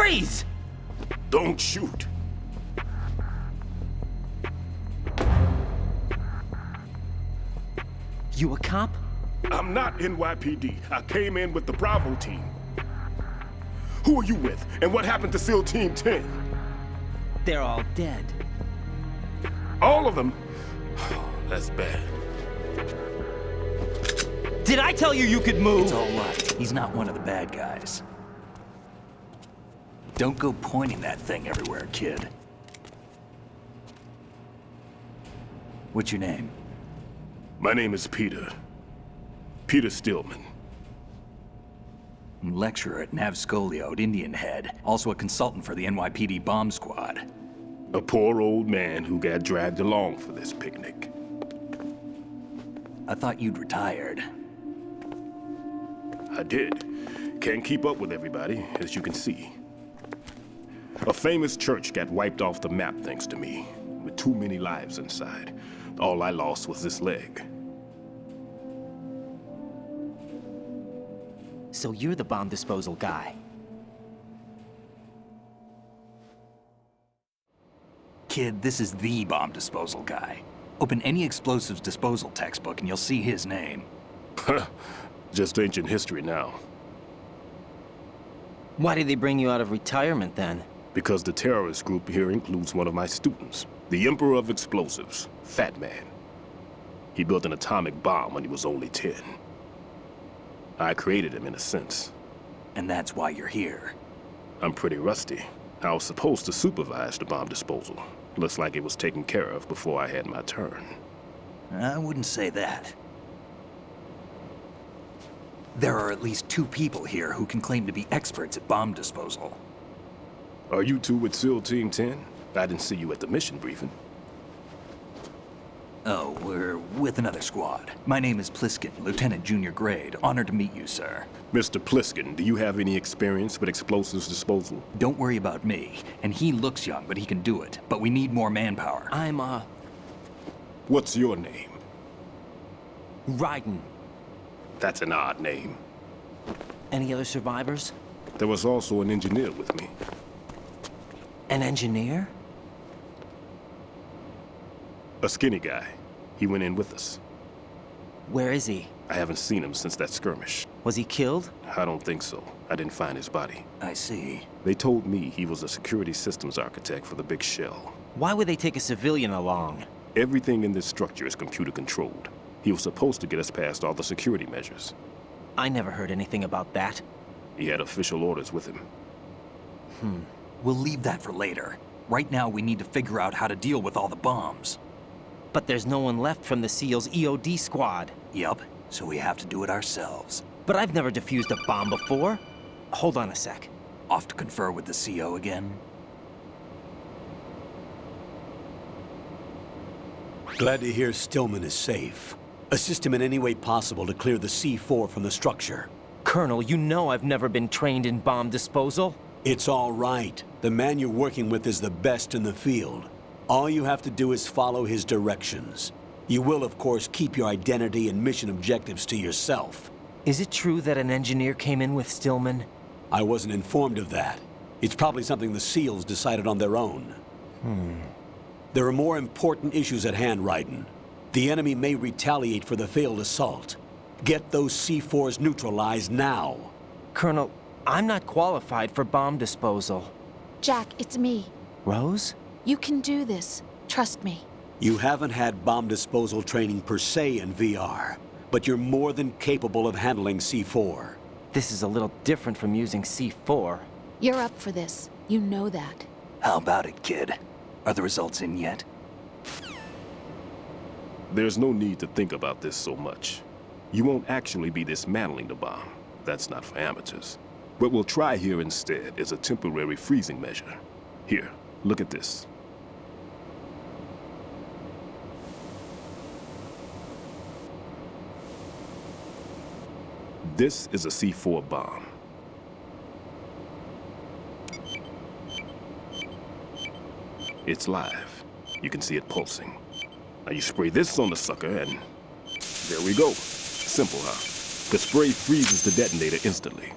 Freeze! Don't shoot. You a cop? I'm not NYPD. I came in with the Bravo team. Who are you with? And what happened to SEAL Team 10? They're all dead. All of them? That's bad. Did I tell you you could move? It's all right. He's not one of the bad guys. Don't go pointing that thing everywhere, kid. What's your name? My name is Peter. Peter Stillman. Lecturer at Navscolio at Indian Head. Also a consultant for the NYPD bomb squad. A poor old man who got dragged along for this picnic. I thought you'd retired. I did. Can't keep up with everybody, as you can see. A famous church got wiped off the map thanks to me, with too many lives inside. All I lost was this leg. So you're the bomb disposal guy. Kid, this is the bomb disposal guy. Open any explosives disposal textbook and you'll see his name. Just ancient history now. Why did they bring you out of retirement then? Because the terrorist group here includes one of my students, the Emperor of Explosives, Fat Man. He built an atomic bomb when he was only 10. I created him in a sense. And that's why you're here. I'm pretty rusty. I was supposed to supervise the bomb disposal. Looks like it was taken care of before I had my turn. I wouldn't say that. There are at least 2 people here who can claim to be experts at bomb disposal. Are you two with SEAL Team 10? I didn't see you at the mission briefing. Oh, we're with another squad. My name is Pliskin, Lieutenant Junior Grade. Honored to meet you, sir. Mr. Pliskin, do you have any experience with explosives disposal? Don't worry about me. And he looks young, but he can do it. But we need more manpower. I'm, What's your name? Raiden. That's an odd name. Any other survivors? There was also an engineer with me. An engineer? A skinny guy. He went in with us. Where is he? I haven't seen him since that skirmish. Was he killed? I don't think so. I didn't find his body. I see. They told me he was a security systems architect for the big shell. Why would they take a civilian along? Everything in this structure is computer controlled. He was supposed to get us past all the security measures. I never heard anything about that. He had official orders with him. We'll leave that for later. Right now, we need to figure out how to deal with all the bombs. But there's no one left from the SEAL's EOD squad. Yup, so we have to do it ourselves. But I've never defused a bomb before. Hold on a sec. Off to confer with the CO again? Glad to hear Stillman is safe. Assist him in any way possible to clear the C4 from the structure. Colonel, you know I've never been trained in bomb disposal. It's all right. The man you're working with is the best in the field. All you have to do is follow his directions. You will, of course, keep your identity and mission objectives to yourself. Is it true that an engineer came in with Stillman? I wasn't informed of that. It's probably something the SEALs decided on their own. There are more important issues at hand, Raiden. The enemy may retaliate for the failed assault. Get those C4s neutralized now. Colonel, I'm not qualified for bomb disposal. Jack, it's me. Rose? You can do this. Trust me. You haven't had bomb disposal training per se in VR, but you're more than capable of handling C4. This is a little different from using C4. You're up for this. You know that. How about it, kid? Are the results in yet? There's no need to think about this so much. You won't actually be dismantling the bomb. That's not for amateurs. What we'll try here instead is a temporary freezing measure. Here, look at this. This is a C4 bomb. It's live. You can see it pulsing. Now you spray this on the sucker and there we go. Simple, huh? The spray freezes the detonator instantly.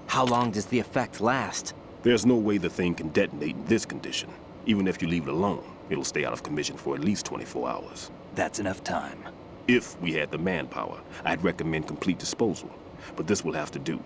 How long does the effect last? There's no way the thing can detonate in this condition. Even if you leave it alone, it'll stay out of commission for at least 24 hours. That's enough time. If we had the manpower, I'd recommend complete disposal. But this will have to do.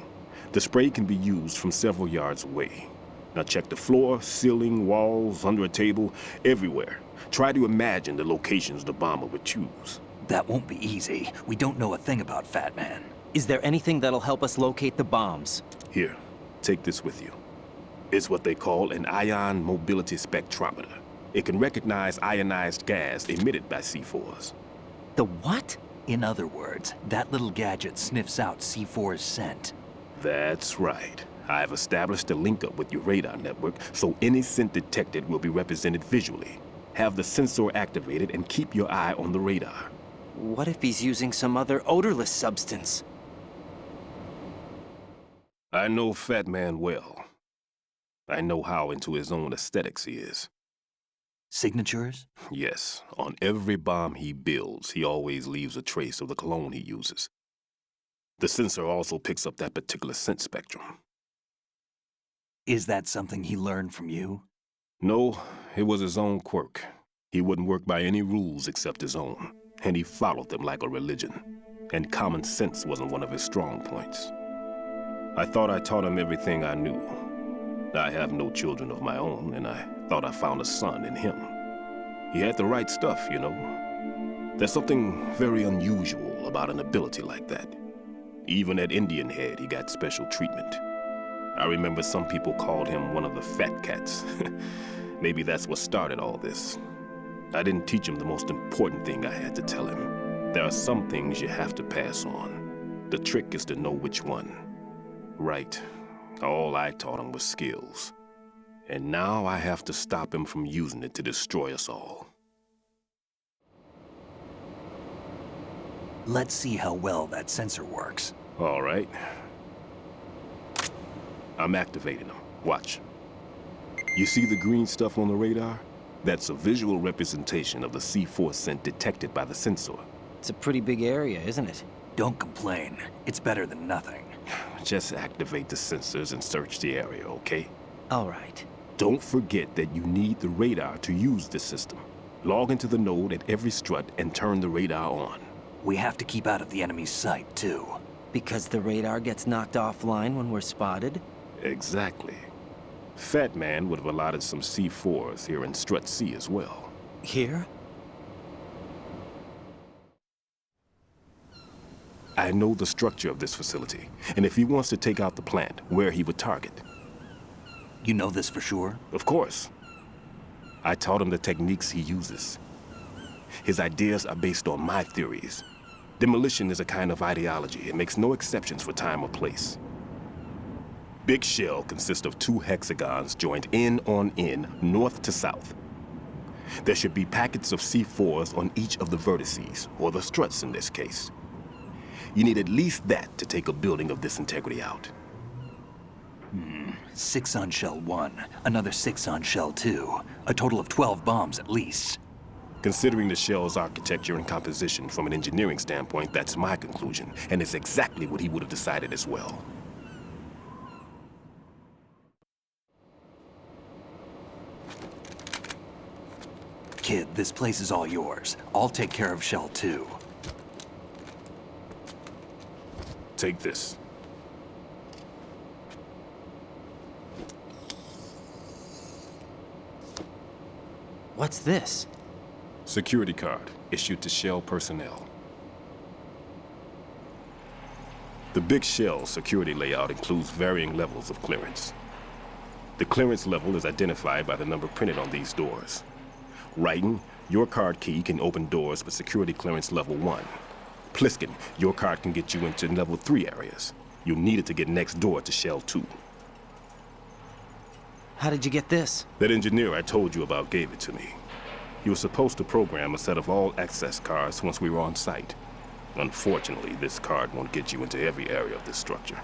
The spray can be used from several yards away. Now check the floor, ceiling, walls, under a table, everywhere. Try to imagine the locations the bomber would choose. That won't be easy. We don't know a thing about Fat Man. Is there anything that'll help us locate the bombs? Here, take this with you. It's what they call an ion mobility spectrometer. It can recognize ionized gas emitted by C4s. The what? In other words, that little gadget sniffs out C4's scent. That's right. I've established a link-up with your radar network, so any scent detected will be represented visually. Have the sensor activated and keep your eye on the radar. What if he's using some other odorless substance? I know Fat Man well. I know how into his own aesthetics he is. Signatures? Yes, on every bomb he builds, he always leaves a trace of the cologne he uses. The sensor also picks up that particular scent spectrum. Is that something he learned from you? No, it was his own quirk. He wouldn't work by any rules except his own, and he followed them like a religion. And common sense wasn't one of his strong points. I thought I taught him everything I knew. I have no children of my own, and I thought I found a son in him. He had the right stuff, you know. There's something very unusual about an ability like that. Even at Indian Head, he got special treatment. I remember some people called him one of the fat cats. Maybe that's what started all this. I didn't teach him the most important thing I had to tell him. There are some things you have to pass on. The trick is to know which one. Right. All I taught him was skills. And now I have to stop him from using it to destroy us all. Let's see how well that sensor works. All right. I'm activating them. Watch. You see the green stuff on the radar? That's a visual representation of the C4 scent detected by the sensor. It's a pretty big area, isn't it? Don't complain. It's better than nothing. Just activate the sensors and search the area, okay? All right. Don't forget that you need the radar to use this system. Log into the node at every strut and turn the radar on. We have to keep out of the enemy's sight, too. Because the radar gets knocked offline when we're spotted? Exactly. Fat Man would have allotted some C4s here in Strut C as well. Here? I know the structure of this facility, and if he wants to take out the plant, where he would target. You know this for sure? Of course. I taught him the techniques he uses. His ideas are based on my theories. Demolition is a kind of ideology. It makes no exceptions for time or place. Big shell consists of 2 hexagons joined end on end, north to south. There should be packets of C4s on each of the vertices, or the struts in this case. You need at least that to take a building of this integrity out. 6 on shell 1, another 6 on shell 2. A total of 12 bombs at least. Considering the shell's architecture and composition from an engineering standpoint, that's my conclusion, and it's exactly what he would have decided as well. Kid, this place is all yours. I'll take care of shell 2. Take this. What's this? Security card issued to Shell personnel. The Big Shell security layout includes varying levels of clearance. The clearance level is identified by the number printed on these doors. Raiden, your card key can open doors with security clearance level 1. Pliskin, your card can get you into level 3 areas. You'll need it to get next door to Shell 2. How did you get this? That engineer I told you about gave it to me. He was supposed to program a set of all access cards once we were on site. Unfortunately, this card won't get you into every area of this structure.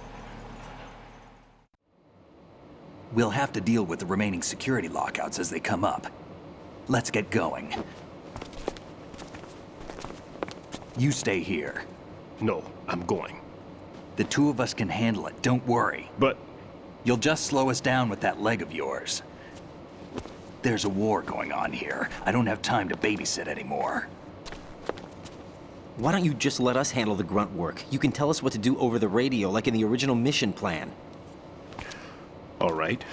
We'll have to deal with the remaining security lockouts as they come up. Let's get going. You stay here. No, I'm going. The 2 of us can handle it, don't worry. But You'll just slow us down with that leg of yours. There's a war going on here. I don't have time to babysit anymore. Why don't you just let us handle the grunt work? You can tell us what to do over the radio, like in the original mission plan. All right.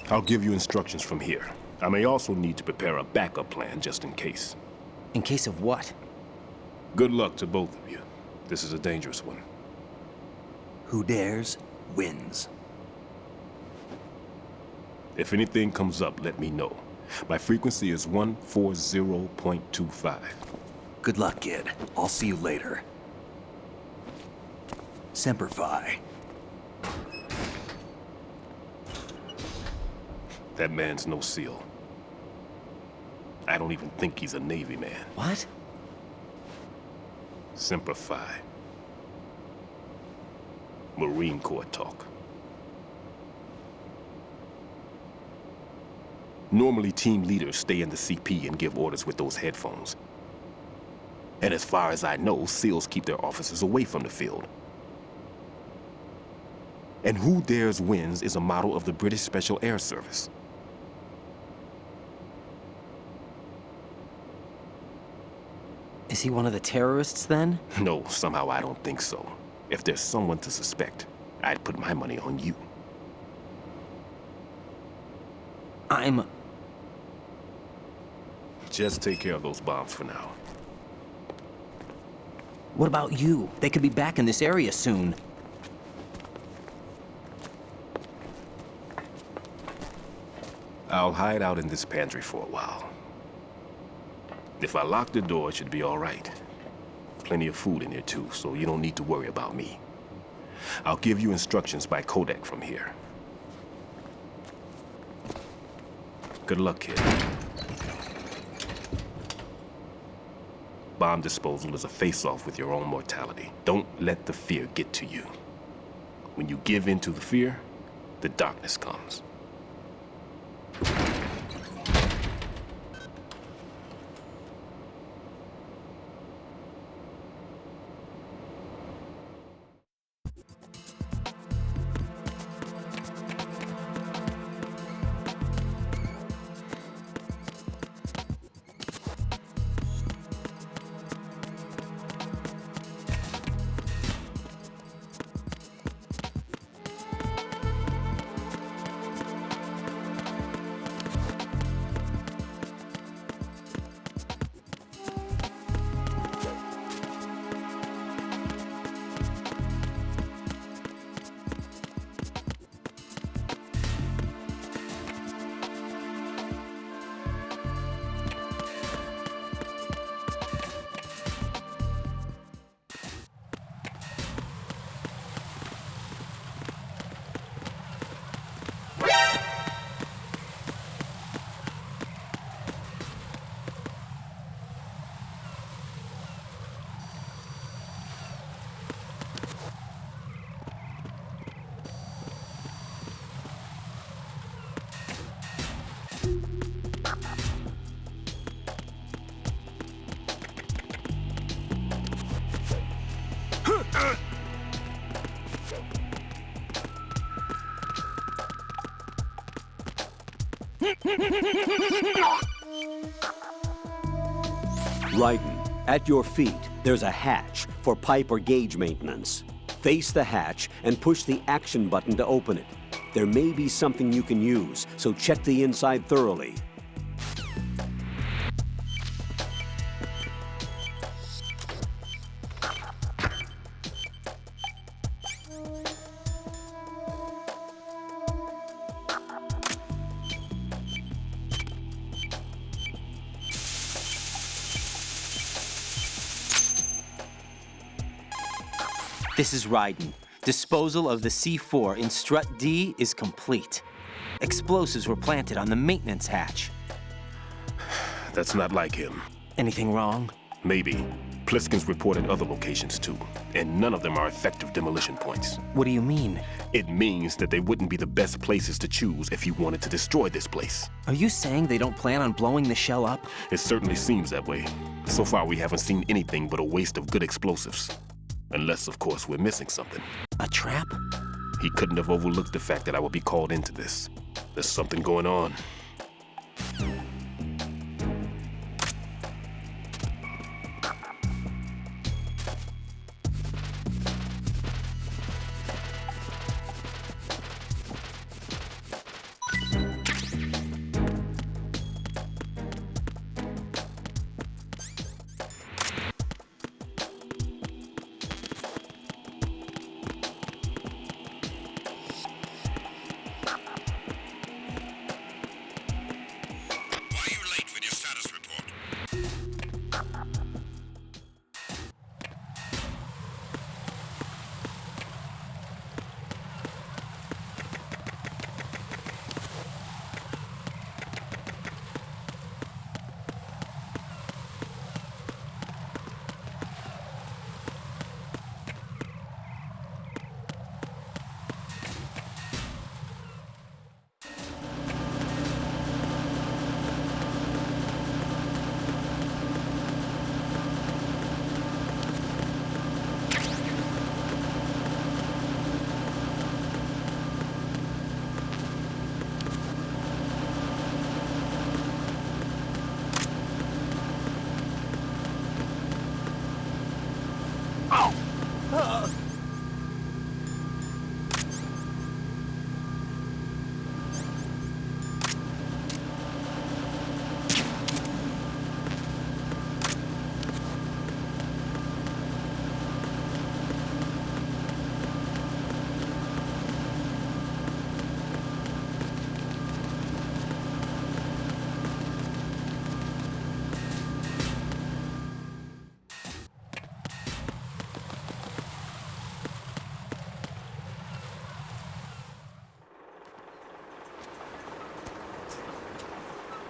I'll give you instructions from here. I may also need to prepare a backup plan just in case. In case of what? Good luck to both of you. This is a dangerous one. Who dares, wins. If anything comes up, let me know. My frequency is 140.25. Good luck, kid. I'll see you later. Semper Fi. That man's no SEAL. I don't even think he's a Navy man. What? Semper Fi. Marine Corps talk. Normally, team leaders stay in the CP and give orders with those headphones. And as far as I know, SEALs keep their officers away from the field. And who dares wins is a motto of the British Special Air Service. Is he one of the terrorists, then? No, somehow I don't think so. If there's someone to suspect, I'd put my money on you. Just take care of those bombs for now. What about you? They could be back in this area soon. I'll hide out in this pantry for a while. If I lock the door, it should be all right. Plenty of food in here too, so you don't need to worry about me. I'll give you instructions by codec from here. Good luck, kid. Bomb disposal is a face-off with your own mortality. Don't let the fear get to you. When you give in to the fear, the darkness comes. Raiden, at your feet, there's a hatch for pipe or gauge maintenance. Face the hatch and push the action button to open it. There may be something you can use, so check the inside thoroughly. This is Raiden. Disposal of the C4 in Strut D is complete. Explosives were planted on the maintenance hatch. That's not like him. Anything wrong? Maybe. Pliskin's reported other locations too, and none of them are effective demolition points. What do you mean? It means that they wouldn't be the best places to choose if you wanted to destroy this place. Are you saying they don't plan on blowing the shell up? It certainly seems that way. So far, we haven't seen anything but a waste of good explosives. Unless, of course, we're missing something. A trap? He couldn't have overlooked the fact that I would be called into this. There's something going on.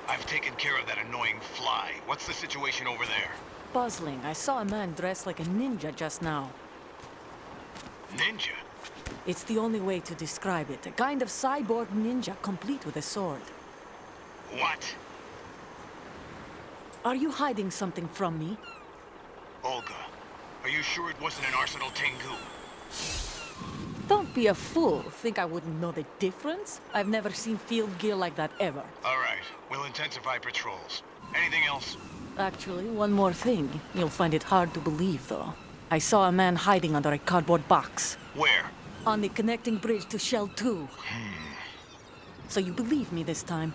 I've taken care of that annoying fly. What's the situation over there? Puzzling. I saw a man dressed like a ninja just now. Ninja? It's the only way to describe it. A kind of cyborg ninja, complete with a sword. What? Are you hiding something from me? Olga, are you sure it wasn't an Arsenal Tengu? Don't be a fool. Think I wouldn't know the difference? I've never seen field gear like that ever. All right, we'll intensify patrols. Anything else? Actually, one more thing. You'll find it hard to believe, though. I saw a man hiding under a cardboard box. Where? On the connecting bridge to Shell 2. So you believe me this time?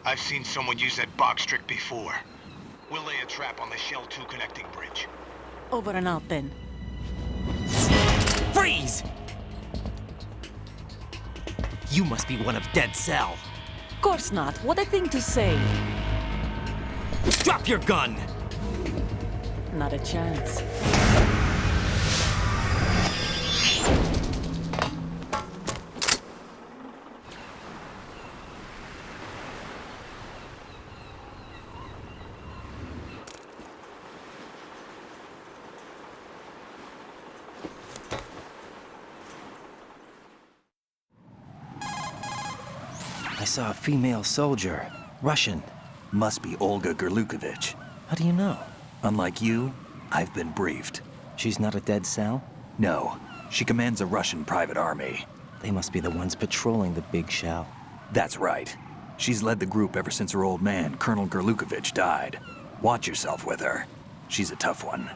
I've seen someone use that box trick before. We'll lay a trap on the Shell 2 connecting bridge. Over and out, then. Freeze! You must be one of Dead Cell. Course not. What a thing to say. Drop your gun! Not a chance. I saw a female soldier. Russian. Must be Olga Gerlukovich. How do you know? Unlike you, I've been briefed. She's not a Dead Cell? No, she commands a Russian private army. They must be the ones patrolling the big shell. That's right. She's led the group ever since her old man, Colonel Gerlukovich, died. Watch yourself with her. She's a tough one.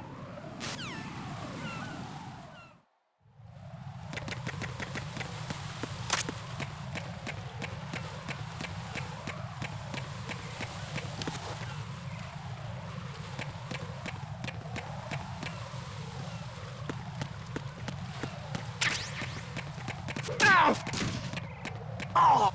Oh!